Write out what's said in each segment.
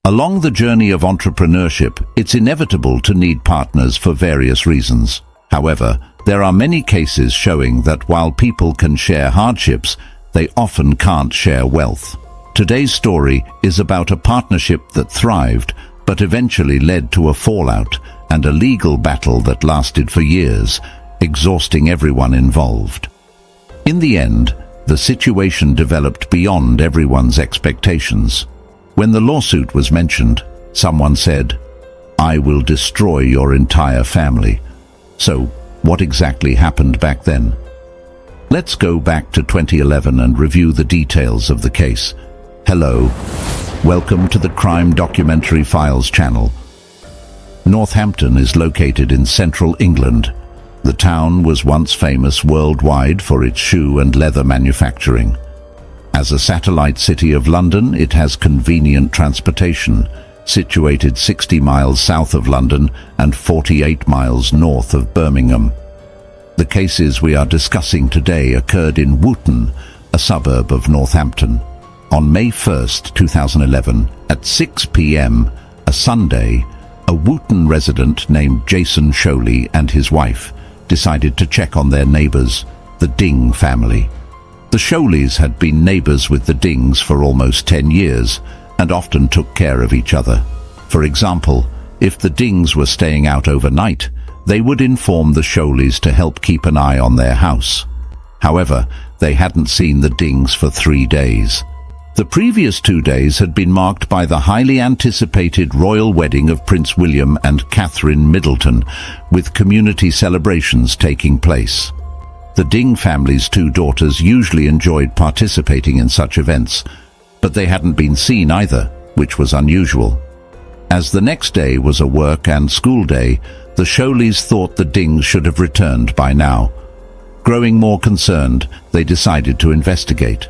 Along the journey of entrepreneurship, it's inevitable to need partners for various reasons. However, there are many cases showing that while people can share hardships, they often can't share wealth. Today's story is about a partnership that thrived, but eventually led to a fallout and a legal battle that lasted for years, exhausting everyone involved. In the end, the situation developed beyond everyone's expectations. When the lawsuit was mentioned, someone said, "I will destroy your entire family." So, what exactly happened back then? Let's go back to 2011 and review the details of the case. Hello, welcome to the Crime Documentary Files channel. Northampton is located in central England. The town was once famous worldwide for its shoe and leather manufacturing. As a satellite city of London, it has convenient transportation, situated 60 miles south of London and 48 miles north of Birmingham. The cases we are discussing today occurred in Wootton, a suburb of Northampton. On May 1st, 2011, at 6 p.m., a Sunday, a Wootton resident named Jason Sholey and his wife decided to check on their neighbors, the Ding family. The Sholeys had been neighbors with the Dings for almost 10 years and often took care of each other. For example, if the Dings were staying out overnight, they would inform the Sholeys to help keep an eye on their house. However, they hadn't seen the Dings for 3 days. The previous 2 days had been marked by the highly anticipated royal wedding of Prince William and Catherine Middleton, with community celebrations taking place. The Ding family's 2 daughters usually enjoyed participating in such events, but they hadn't been seen either, which was unusual. As the next day was a work and school day, the Sholeys thought the Dings should have returned by now. Growing more concerned, they decided to investigate.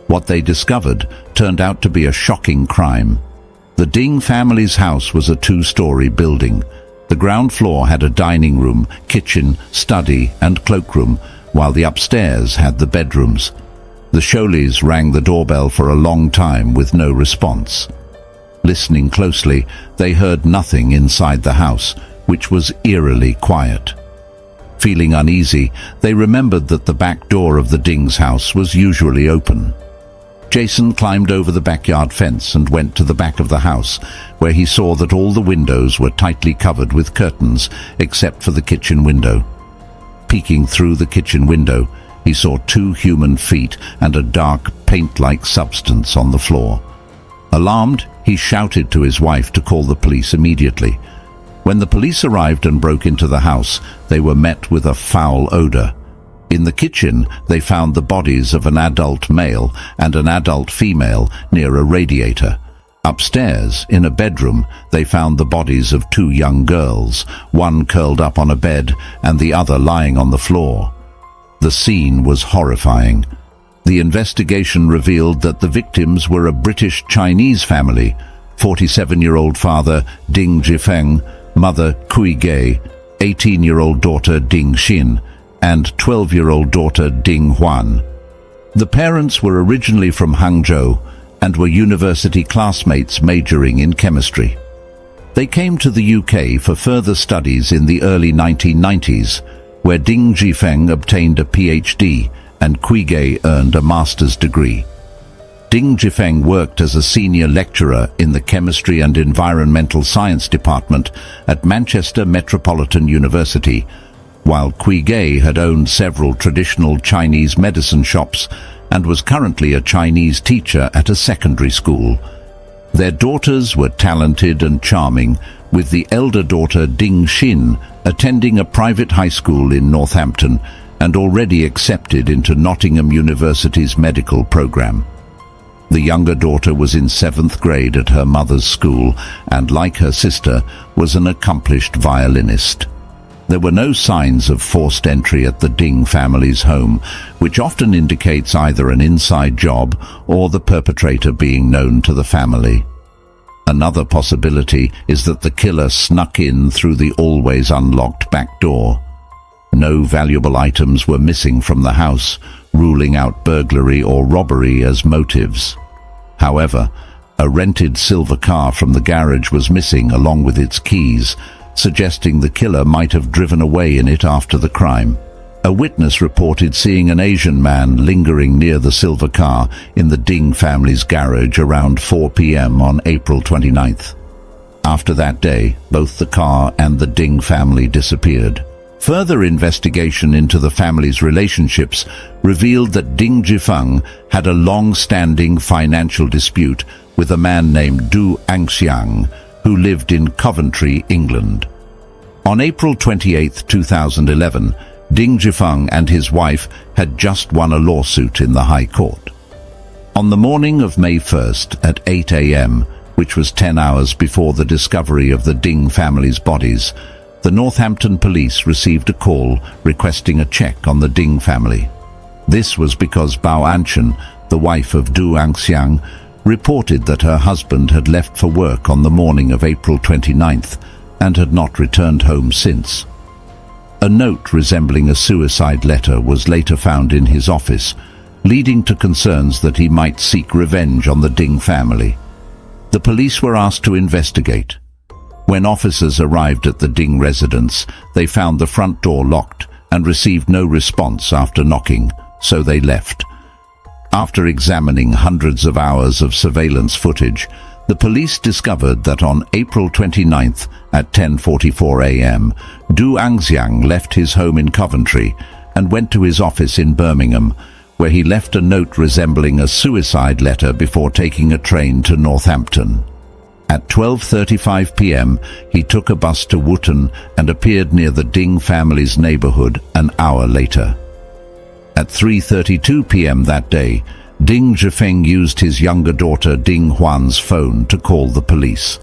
What they discovered turned out to be a shocking crime. The Ding family's house was a 2-story building. The ground floor had a dining room, kitchen, study, and cloakroom, while the upstairs had the bedrooms. The Sholeys rang the doorbell for a long time with no response. Listening closely, they heard nothing inside the house, which was eerily quiet. Feeling uneasy, they remembered that the back door of the Ding's house was usually open. Jason climbed over the backyard fence and went to the back of the house, where he saw that all the windows were tightly covered with curtains, except for the kitchen window. Peeking through the kitchen window, he saw 2 human feet and a dark, paint-like substance on the floor. Alarmed, he shouted to his wife to call the police immediately. When the police arrived and broke into the house, they were met with a foul odor. In the kitchen, they found the bodies of an adult male and an adult female near a radiator. Upstairs, in a bedroom, they found the bodies of 2 young girls, one curled up on a bed and the other lying on the floor. The scene was horrifying. The investigation revealed that the victims were a British-Chinese family: 47-year-old father Ding Zhifeng, mother Cui Ge, 18-year-old daughter Ding Xin, and 12-year-old daughter Ding Huan. The parents were originally from Hangzhou and were university classmates majoring in chemistry. They came to the UK for further studies in the early 1990s, where Ding Zhifeng obtained a PhD and Cui Ge earned a master's degree. Ding Zhifeng worked as a senior lecturer in the Chemistry and Environmental Science Department at Manchester Metropolitan University, while Cui Ge had owned several traditional Chinese medicine shops and was currently a Chinese teacher at a secondary school. Their daughters were talented and charming, with the elder daughter Ding Xin attending a private high school in Northampton and already accepted into Nottingham University's medical program. The younger daughter was in 7th grade at her mother's school and, like her sister, was an accomplished violinist. There were no signs of forced entry at the Ding family's home, which often indicates either an inside job or the perpetrator being known to the family. Another possibility is that the killer snuck in through the always unlocked back door. No valuable items were missing from the house, ruling out burglary or robbery as motives. However, A rented silver car from the garage was missing along with its keys, suggesting the killer might have driven away in it after the crime. A witness reported seeing an Asian man lingering near the silver car in the Ding family's garage around 4 p.m. on April 29th. After that day, both the car and the Ding family disappeared. Further investigation into the family's relationships revealed that Ding Zhifeng had a long-standing financial dispute with a man named Anxiang, who lived in Coventry, England. On April 28, 2011, Ding Zhifeng and his wife had just won a lawsuit in the High Court. On the morning of May 1st at 8 a.m., which was 10 hours before the discovery of the Ding family's bodies, the Northampton police received a call requesting a check on the Ding family. This was because Anxiang, the wife of Anxiang, reported that her husband had left for work on the morning of April 29th and had not returned home since. A note resembling a suicide letter was later found in his office, leading to concerns that he might seek revenge on the Ding family. The police were asked to investigate. When officers arrived at the Ding residence, they found the front door locked and received no response after knocking, so they left. After examining hundreds of hours of surveillance footage, the police discovered that on April 29th at 10:44 a.m., Anxiang left his home in Coventry and went to his office in Birmingham, where he left a note resembling a suicide letter before taking a train to Northampton. At 12:35 p.m., he took a bus to Huan and appeared near the Ding family's neighborhood an hour later. At 3:32 p.m. that day, Ding Zhifeng used his younger daughter Ding Huan's phone to call the police.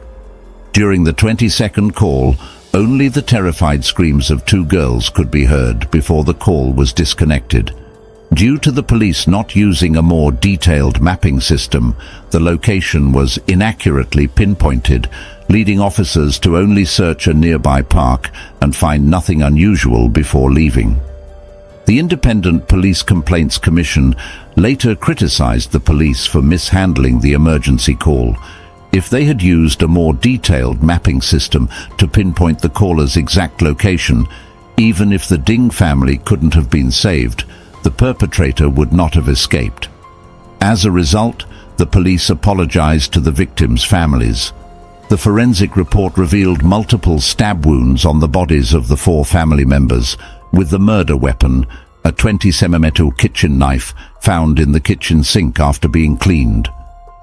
During the 22nd call, only the terrified screams of two girls could be heard before the call was disconnected. Due to the police not using a more detailed mapping system, the location was inaccurately pinpointed, leading officers to only search a nearby park and find nothing unusual before leaving. The Independent Police Complaints Commission later criticized the police for mishandling the emergency call. If they had used a more detailed mapping system to pinpoint the caller's exact location, even if the Ding family couldn't have been saved, the perpetrator would not have escaped. As a result, the police apologized to the victims' families. The forensic report revealed multiple stab wounds on the bodies of the four family members, with the murder weapon, a 20cm kitchen knife, found in the kitchen sink after being cleaned.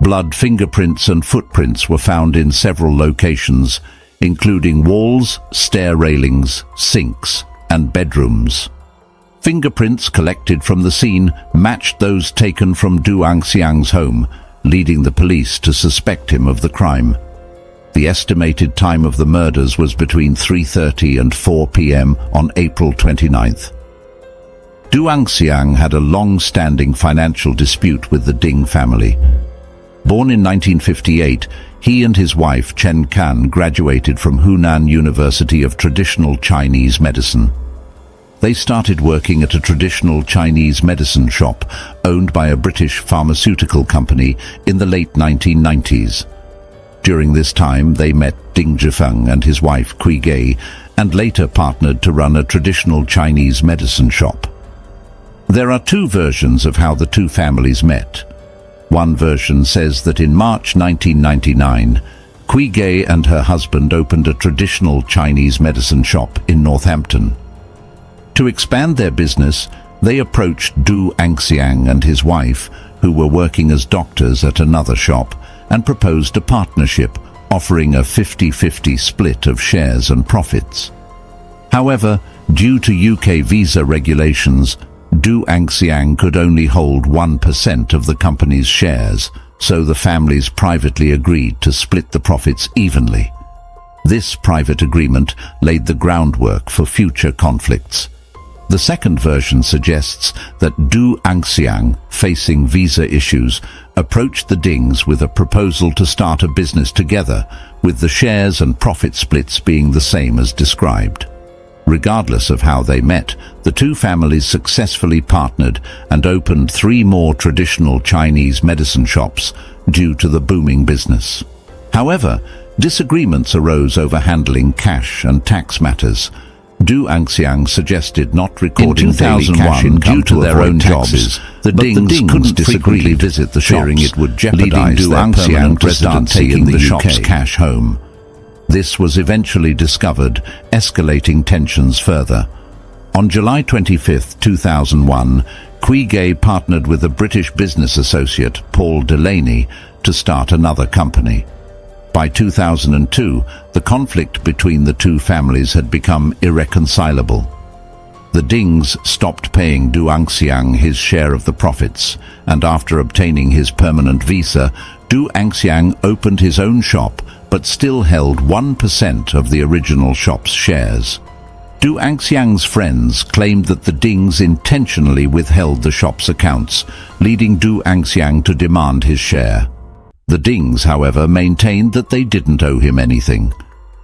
Blood, fingerprints and footprints were found in several locations, including walls, stair railings, sinks, and bedrooms. Fingerprints collected from the scene matched those taken from Anxiang's home, leading the police to suspect him of the crime. The estimated time of the murders was between 3:30 and 4 p.m. on April 29th. Anxiang had a long-standing financial dispute with the Ding family. Born in 1958, he and his wife Chen Kan graduated from Hunan University of Traditional Chinese Medicine. They started working at a traditional Chinese medicine shop owned by a British pharmaceutical company in the late 1990s. During this time, they met Ding Zhifeng and his wife Cui Ge, and later partnered to run a traditional Chinese medicine shop. There are two versions of how the two families met. One version says that in March 1999, Cui Ge and her husband opened a traditional Chinese medicine shop in Northampton. To expand their business, they approached Anxiang and his wife, who were working as doctors at another shop, and proposed a partnership, offering a 50-50 split of shares and profits. However, due to UK visa regulations, Anxiang could only hold 1% of the company's shares, so the families privately agreed to split the profits evenly. This private agreement laid the groundwork for future conflicts. The second version suggests that Anxiang, facing visa issues, approached the Dings with a proposal to start a business together, with the shares and profit splits being the same as described. Regardless of how they met, the two families successfully partnered and opened 3 more traditional Chinese medicine shops due to the booming business. However, disagreements arose over handling cash and tax matters. Anxiang suggested not recording daily cash income due to their own jobs. The Dings couldn't frequently visit the shops, fearing it would jeopardize their permanent residency in the shop's cash home. This was eventually discovered, escalating tensions further. On July 25, 2001, Cui Ge partnered with a British business associate, Paul Delaney, to start another company. By 2002, the conflict between the two families had become irreconcilable. The Dings stopped paying Anxiang his share of the profits, and after obtaining his permanent visa, Anxiang opened his own shop but still held 1% of the original shop's shares. Anxiang's friends claimed that the Dings intentionally withheld the shop's accounts, leading Anxiang to demand his share. The Dings, however, maintained that they didn't owe him anything.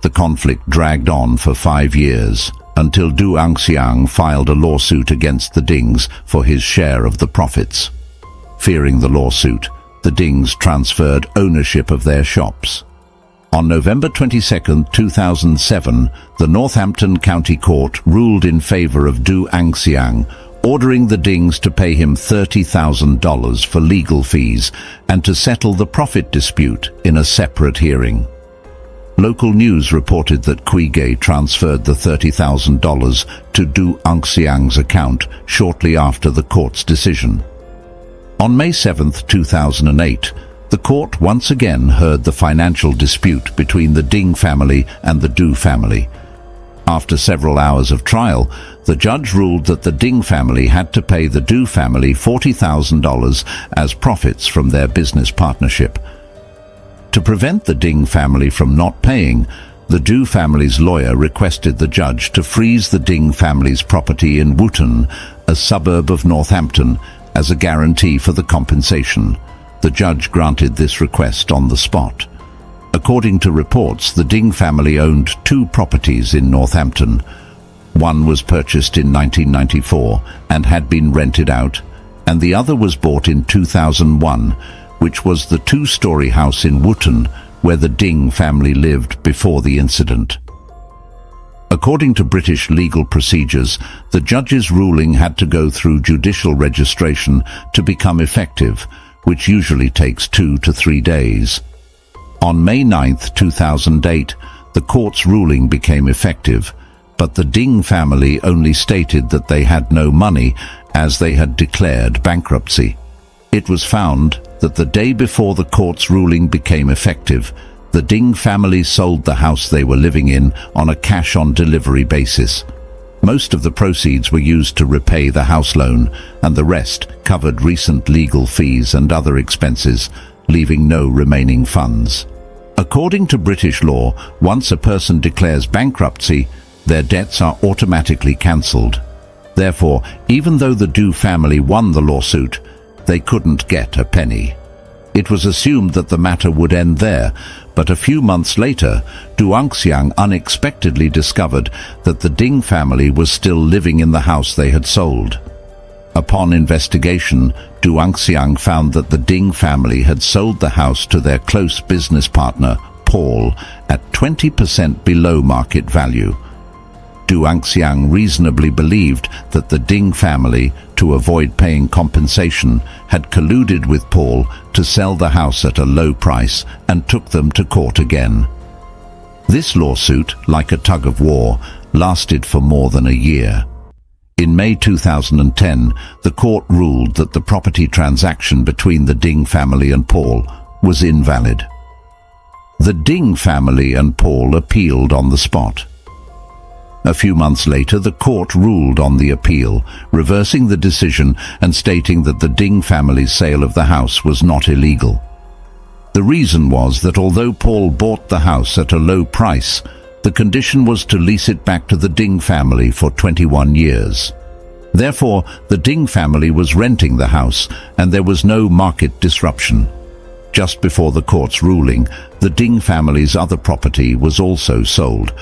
The conflict dragged on for 5 years, until Anxiang filed a lawsuit against the Dings for his share of the profits. Fearing the lawsuit, the Dings transferred ownership of their shops. On November 22, 2007, the Northampton County Court ruled in favor of Anxiang, ordering the Dings to pay him $30,000 for legal fees and to settle the profit dispute in a separate hearing. Local news reported that Cui Ge transferred the $30,000 to Anxiang's account shortly after the court's decision. On May 7, 2008, the court once again heard the financial dispute between the Ding family and the Du family. After several hours of trial, the judge ruled that the Ding family had to pay the Du family $40,000 as profits from their business partnership. To prevent the Ding family from not paying, the Du family's lawyer requested the judge to freeze the Ding family's property in Huan, a suburb of Northampton, as a guarantee for the compensation. The judge granted this request on the spot. According to reports, the Ding family owned 2 properties in Northampton. One was purchased in 1994 and had been rented out, and the other was bought in 2001, which was the 2-story house in Huan where the Ding family lived before the incident. According to British legal procedures, the judge's ruling had to go through judicial registration to become effective, which usually takes 2 to 3 days. On May 9, 2008, the court's ruling became effective, but the Ding family only stated that they had no money as they had declared bankruptcy. It was found that the day before the court's ruling became effective, the Ding family sold the house they were living in on a cash-on-delivery basis. Most of the proceeds were used to repay the house loan, and the rest covered recent legal fees and other expenses, leaving no remaining funds. According to British law, once a person declares bankruptcy, their debts are automatically cancelled. Therefore, even though the Du family won the lawsuit, they couldn't get a penny. It was assumed that the matter would end there, but a few months later, Anxiang unexpectedly discovered that the Ding family was still living in the house they had sold. Upon investigation, Anxiang found that the Ding family had sold the house to their close business partner, Paul, at 20% below market value. Anxiang reasonably believed that the Ding family, to avoid paying compensation, had colluded with Paul to sell the house at a low price and took them to court again. This lawsuit, like a tug-of-war, lasted for more than a year. In May 2010, the court ruled that the property transaction between the Ding family and Paul was invalid. The Ding family and Paul appealed on the spot. A few months later, the court ruled on the appeal, reversing the decision and stating that the Ding family's sale of the house was not illegal. The reason was that although Paul bought the house at a low price, the condition was to lease it back to the Ding family for 21 years. Therefore, the Ding family was renting the house, and there was no market disruption. Just before the court's ruling, the Ding family's other property was also sold.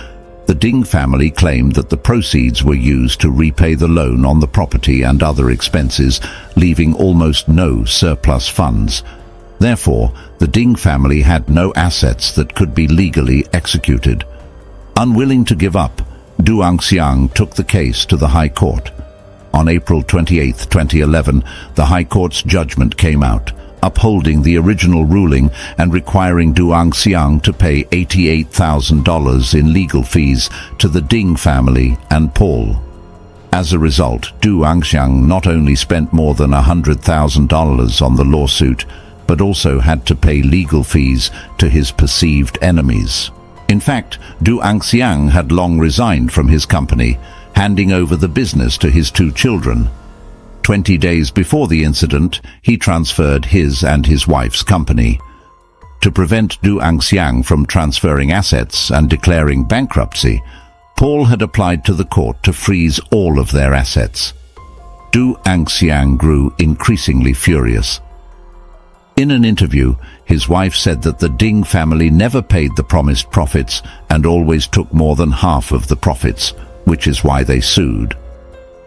The The Ding family claimed that the proceeds were used to repay the loan on the property and other expenses, leaving almost no surplus funds. Therefore, the Ding family had no assets that could be legally executed. Unwilling to give up, Anxiang took the case to the High Court. On April 28, 2011, the High Court's judgment came out, upholding the original ruling and requiring Anxiang to pay $88,000 in legal fees to the Ding family and Paul. As a result, Anxiang not only spent more than $100,000 on the lawsuit, but also had to pay legal fees to his perceived enemies. In fact, Anxiang had long resigned from his company, handing over the business to his 2 children. 20 days before the incident, he transferred his and his wife's company. To prevent Anxiang from transferring assets and declaring bankruptcy, Paul had applied to the court to freeze all of their assets. Anxiang grew increasingly furious. In an interview, his wife said that the Ding family never paid the promised profits and always took more than half of the profits, which is why they sued.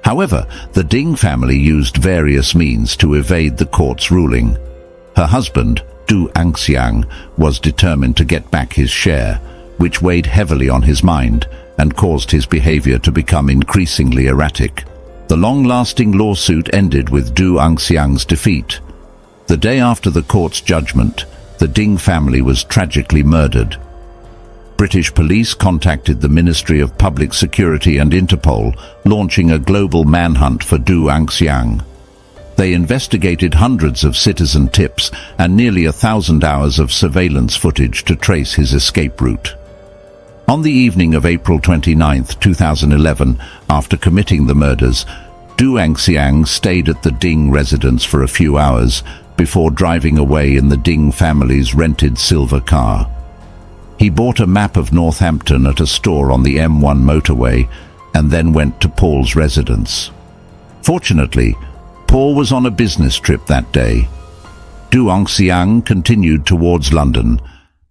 However, the Ding family used various means to evade the court's ruling. Her husband, Anxiang, was determined to get back his share, which weighed heavily on his mind and caused his behavior to become increasingly erratic. The long-lasting lawsuit ended with Anxiang's defeat. The day after the court's judgment, the Ding family was tragically murdered. British police contacted the Ministry of Public Security and Interpol, launching a global manhunt for Anxiang. They investigated hundreds of citizen tips and nearly 1,000 hours of surveillance footage to trace his escape route. On the evening of April 29, 2011, after committing the murders, Anxiang stayed at the Ding residence for a few hours before driving away in the Ding family's rented silver car. He bought a map of Northampton at a store on the M1 motorway and then went to Paul's residence. Fortunately, Paul was on a business trip that day. Anxiang continued towards London,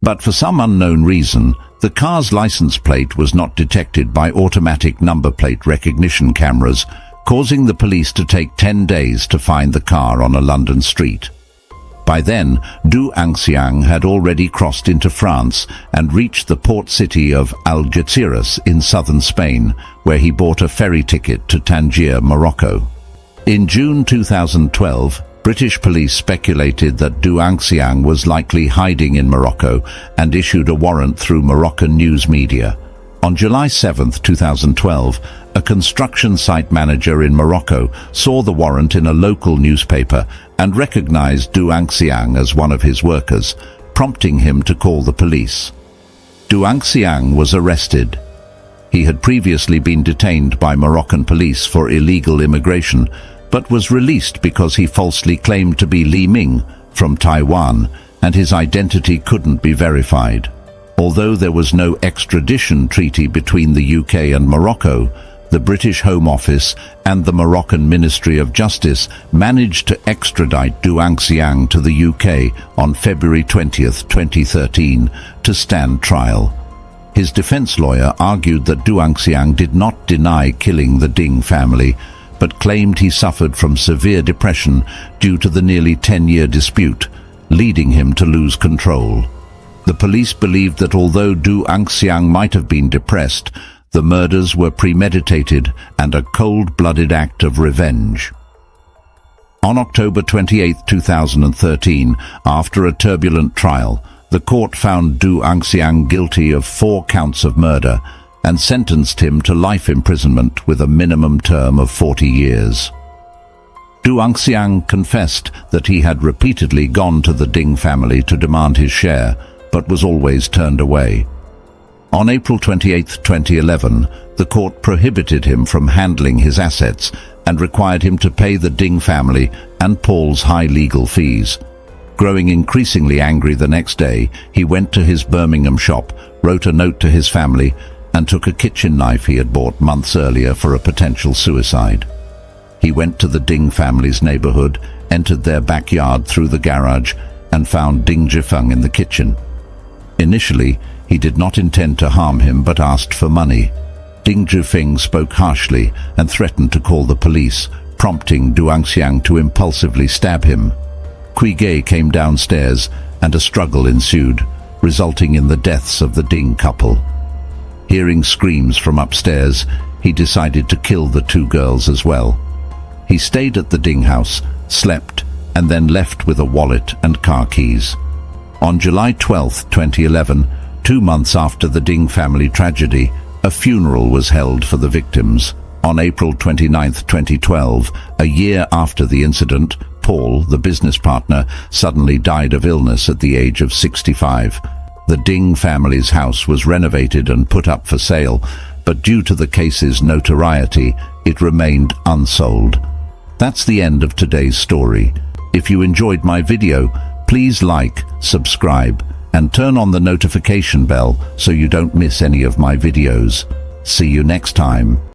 but for some unknown reason, the car's license plate was not detected by automatic number plate recognition cameras, causing the police to take 10 days to find the car on a London street. By then, Anxiang had already crossed into France and reached the port city of Algeciras in southern Spain, where he bought a ferry ticket to Tangier, Morocco. In June 2012, British police speculated that Anxiang was likely hiding in Morocco and issued a warrant through Moroccan news media. On July 7, 2012, a construction site manager in Morocco saw the warrant in a local newspaper and recognized Anxiang as one of his workers, prompting him to call the police. Anxiang was arrested. He had previously been detained by Moroccan police for illegal immigration, but was released because he falsely claimed to be Li Ming from Taiwan, and his identity couldn't be verified. Although there was no extradition treaty between the UK and Morocco, the British Home Office and the Moroccan Ministry of Justice managed to extradite Anxiang to the UK on February 20, 2013, to stand trial. His defense lawyer argued that Anxiang did not deny killing the Ding family, but claimed he suffered from severe depression due to the nearly 10-year dispute, leading him to lose control. The police believed that although Anxiang might have been depressed, the murders were premeditated and a cold-blooded act of revenge. On October 28, 2013, after a turbulent trial, the court found Anxiang guilty of 4 counts of murder and sentenced him to life imprisonment with a minimum term of 40 years. Anxiang confessed that he had repeatedly gone to the Ding family to demand his share, but was always turned away. On April 28, 2011, the court prohibited him from handling his assets and required him to pay the Ding family and Paul's high legal fees. Growing increasingly angry the next day, he went to his Birmingham shop, wrote a note to his family, and took a kitchen knife he had bought months earlier for a potential suicide. He went to the Ding family's neighborhood, entered their backyard through the garage, and found Ding Zhifeng in the kitchen. Initially, He did not intend to harm him but asked for money. Ding Zhifeng spoke harshly and threatened to call the police, prompting Anxiang to impulsively stab him. Cui Ge came downstairs and a struggle ensued, resulting in the deaths of the Ding couple. Hearing screams from upstairs, he decided to kill the two girls as well. He stayed at the Ding house, slept, and then left with a wallet and car keys. On July 12, 2011, 2 months after the Ding family tragedy, a funeral was held for the victims. On April 29, 2012, a year after the incident, Paul, the business partner, suddenly died of illness at the age of 65. The Ding family's house was renovated and put up for sale, but due to the case's notoriety, it remained unsold. That's the end of today's story. If you enjoyed my video, please like, subscribe, and turn on the notification bell so you don't miss any of my videos. See you next time.